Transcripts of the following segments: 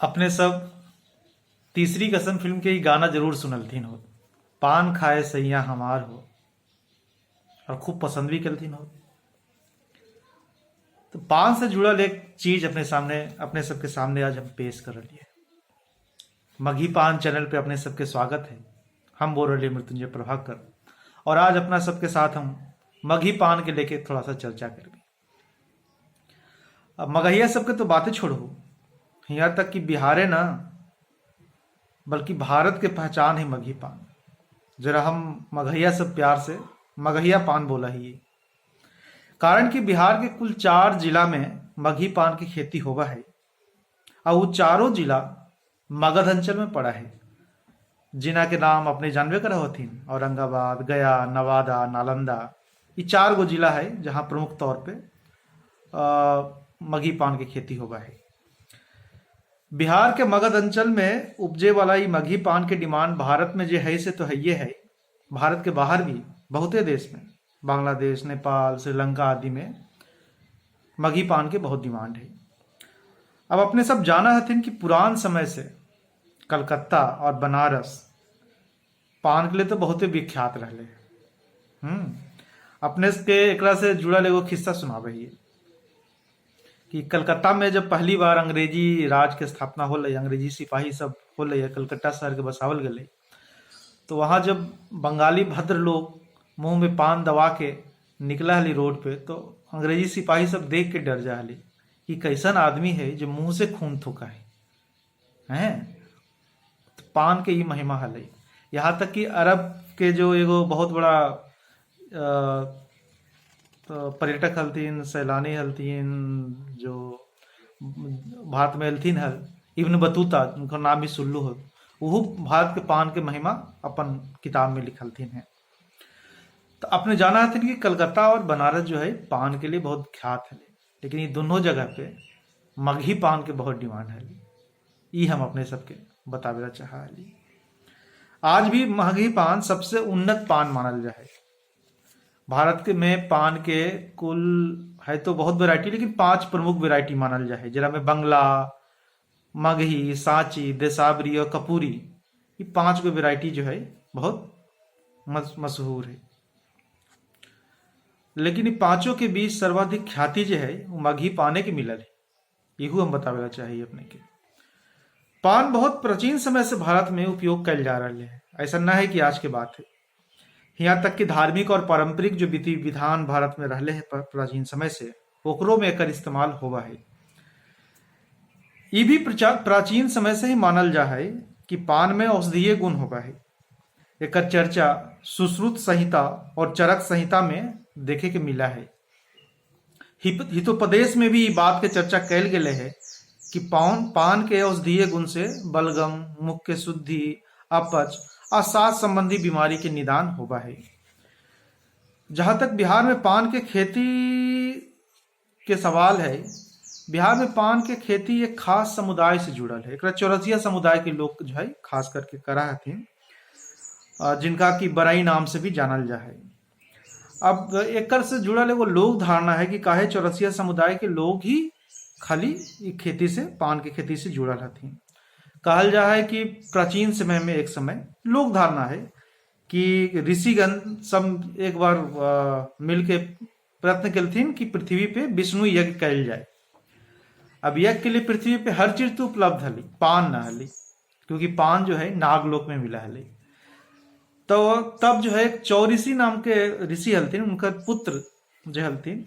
अपने सब तीसरी कसम फिल्म के ही गाना जरूर सुनलथिन हो। पान खाए सैया हमार हो, और खूब पसंद भी करथिन हो। तो पान से जुड़ल एक चीज अपने सबके सामने आज हम पेश कर रही है। मघी पान चैनल पे अपने सबके स्वागत है। हम बोल रहे मृत्युंजय प्रभाकर, और आज अपना सबके साथ हम मघी पान के लेके थोड़ा सा चर्चा करेंगे। अब मगहिया सबके तो बातें छोड़ो, यहाँ तक कि बिहारे ना बल्कि भारत के पहचान है मघी पान। जरा हम मगहिया सब प्यार से मगहिया पान बोला ही है। कारण कि बिहार के कुल 4 जिला में मघी पान की खेती होवा है, और वो चारों जिला मगध अंचल में पड़ा है। जिना के नाम अपने जानबे करा होथिन, औरंगाबाद, गया, नवादा, नालंदा। ये 4 गो जिला है जहाँ प्रमुख तौर पे मघी पान की खेती होगा है। बिहार के मगध अंचल में उपजे वाला ये मघी पान के डिमांड भारत में जो है से तो है ये है, भारत के बाहर भी बहुते देश में, बांग्लादेश, नेपाल, श्रीलंका आदि में मघी पान के बहुत डिमांड है। अब अपने सब जाना हथिन कि पुरान समय से कलकत्ता और बनारस पान के लिए तो बहुते विख्यात रहे। अपने के एकरा से जुड़ल एगो किस्सा सुनाबे हिए कि कलकत्ता में जब पहली बार अंग्रेजी राज के स्थापना होले, अंग्रेजी सिपाही सब होले, कलकत्ता शहर के बसावल गए, तो वहां जब बंगाली भद्र लोग मुंह में पान दबा के निकला हली रोड पे, तो अंग्रेजी सिपाही सब देख के डर जा हली कि कैसन आदमी है जो मुंह से खून थूका है। तो पान के ये महिमा हले। यहाँ तक कि अरब के जो एगो बहुत बड़ा पर्यटक हलतीन, सैलानी हलतीन, जो भारत में हलतीन हल, इब्न बतूता, उनका नाम भी सुल्लू हो, वो भारत के पान के महिमा अपन किताब में लिखलथिन है। तो अपने जाना हथिन कि कलकत्ता और बनारस जो है पान के लिए बहुत ख्यात है, लेकिन ये दोनों जगह पे मघी पान के बहुत डिमांड है। ये हम अपने सबके बतावे चाह। आज भी मघी पान सबसे उन्नत पान मानल जाए। भारत के में पान के कुल है तो बहुत वैरायटी, लेकिन 5 प्रमुख वैरायटी मानल जाए, जरा में बंगला, मगही, सांची, देसावरी और कपूरी। ये 5 गो वैरायटी जो है बहुत मशहूर है। लेकिन ये पांचों के बीच सर्वाधिक ख्याति जो है वो मघी पाने के मिलल है। यहू हम बतावेला चाहिए अपने के। पान बहुत प्राचीन समय से भारत में उपयोग कल जा रहा है, ऐसा ना है कि आज के बात है। यहाँ तक कि धार्मिक और पारंपरिक जो विधि विधान भारत में रहले है प्राचीन समय से, ओकरो में एकर इस्तेमाल होवा है। ये भी प्राचीन समय से ही मानल जा है कि पान में औषधीय गुण होगा है। एकर चर्चा सुश्रुत संहिता और चरक संहिता में देखे के मिला है। हितोपदेश में भी बात के चर्चा कैल गए है कि पान के औषधीय गुण से बलगम, मुख के शुद्धि, अपच और सांस संबंधी बीमारी के निदान होगा है। जहां तक बिहार में पान के खेती के सवाल है, बिहार में पान के खेती एक खास समुदाय से जुड़ल है। एक चौरसिया समुदाय के लोग जो है खास करके करा हथिन, जिनका की बरई नाम से भी जानल जा है। अब एकर से जुड़ल एगो लोक धारणा है कि काहे चौरसिया समुदाय के लोग ही खाली खेती से, पान के खेती से जुड़ल हथिन। कहल जा है कि प्राचीन समय में एक समय लोक धारणा है कि ऋषिगण सब एक बार मिल के प्रयत्न कलथिन कि पृथ्वी पे विष्णु यज्ञ कैल जाए। अब यज्ञ के लिए पृथ्वी पे हर चीज तो उपलब्ध हली, पान न हली, क्योंकि पान जो है नागलोक में मिला हली। तो तब जो है चौरिसी नाम के ऋषि हलथिन, उनका पुत्र जो हलथिन,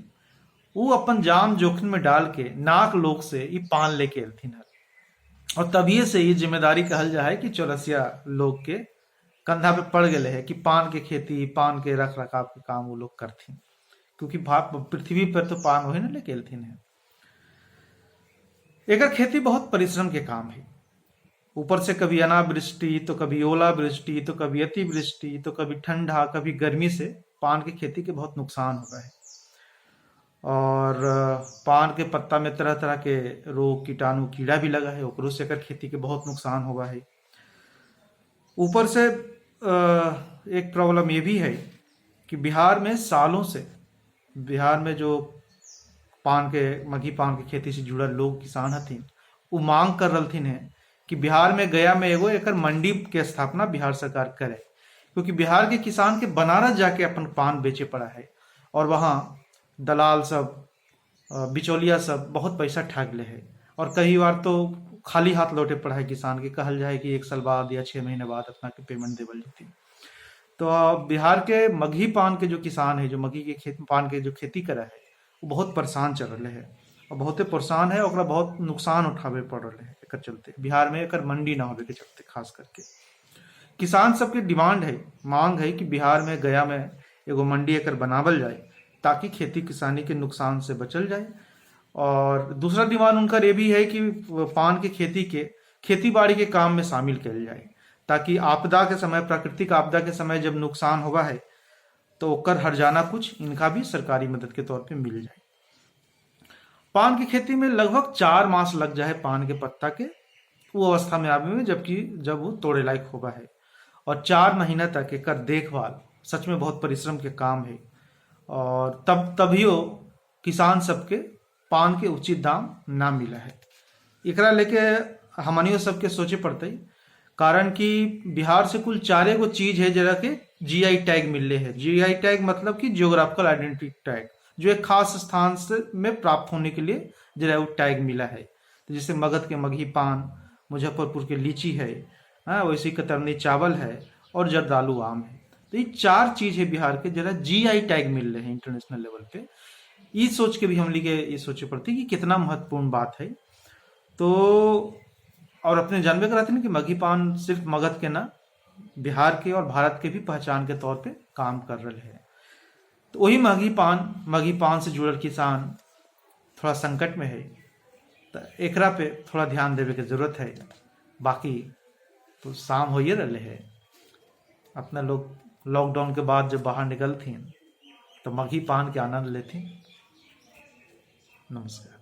वो अपन जान जोखिम में डाल के नाग लोक से ये पान लेके हलथिन। और तभी से ये जिम्मेदारी कहल जा है कि चौरसिया लोग के कंधा पे पड़ गए है कि पान के खेती, पान के रख रखाव के काम वो लोग करथिन, क्योंकि पृथ्वी पर तो पान वही ना लेके हलथिन है। एक खेती बहुत परिश्रम के काम है। ऊपर से कभी अनावृष्टि, तो कभी ओलावृष्टि, तो कभी अतिवृष्टि, तो कभी ठंडा, कभी गर्मी से पान की खेती के बहुत नुकसान होता है। और पान के पत्ता में तरह तरह के रोग, कीटाणु, कीड़ा भी लगा है, ओकरो से एकर खेती के बहुत नुकसान होगा है। ऊपर से एक प्रॉब्लम ये भी है कि बिहार में सालों से, बिहार में जो पान के मघी पान की खेती से जुड़ल लोग किसान हथिन, वो मांग कर रहलथिन है कि बिहार में गया में एगो एकर मंडी के स्थापना बिहार सरकार करे, क्योंकि बिहार के किसान के बनारस जाके अपन पान बेचे पड़ा है और वहाँ दलाल सब बिचौलिया सब बहुत पैसा ठग ले है और कई बार तो खाली हाथ लौटे पड़ा है किसान के, कहल जाए कि 1 साल बाद या 6 महीने बाद अपना के पेमेंट देवल जाती। तो बिहार के मगही पान के जो किसान है, जो मगही के पान के जो खेती करा है, वो बहुत परेशान चल रहे हैं और बहुते परेशान है, ओकरा बहुत नुकसान उठावे पड़ रहे है एकर चलते। बिहार में एकर मंडी ना होवे के चलते खास करके किसान सबके डिमांड है, मांग है कि बिहार में गया में एगो मंडी एकर बनावल जाए ताकि खेती किसानी के नुकसान से बचल जाए। और दूसरा डिमांड उनका ये भी है कि पान के खेती बाड़ी के काम में शामिल किया जाए, ताकि आपदा के समय, प्राकृतिक आपदा के समय जब नुकसान हुआ है तो ओकर हर्जाना कुछ इनका भी सरकारी मदद के तौर पे मिल जाए। पान की खेती में लगभग 4 मास लग जाए पान के पत्ता के वो अवस्था में आवे में, जबकि जब वो तोड़े लायक होगा है, और 4 महीना तक एकर देखभाल सच में बहुत परिश्रम के काम है। और तभियो किसान सबके पान के उचित दाम ना मिला है। एकरा लेके हमनियो सबके सोचे पड़ते, कारण कि बिहार से कुल 4 गो चीज है जरा के जीआई टैग मिलले है। जीआई टैग मतलब कि जियोग्राफिकल आइडेंटिटी टैग, जो एक खास स्थान से में प्राप्त होने के लिए जरा वो टैग मिला है। तो जैसे मगध के मगही पान, मुजफ्फरपुर के लीची है, वैसे कतरनी चावल है और जर्दालू आम है। तो ये 4 चीज है बिहार के जरा जीआई टैग मिल रहे हैं इंटरनेशनल लेवल पे। ये सोच के भी हम लोग ये सोचे पड़ती कि कितना महत्वपूर्ण बात है। तो और अपने जानबे कराते हैं कि मगही पान सिर्फ मगध के ना, बिहार के और भारत के भी पहचान के तौर पे काम कर रहे हैं। तो वही मगही पान से जुड़ल किसान थोड़ा संकट में है, तो एकरा पे थोड़ा ध्यान देवे की जरूरत है। बाकी तो शाम हो ही रहे है, अपना लोग लॉकडाउन के बाद जब बाहर निकलती तो मगही पान के आनंद लेती। नमस्कार।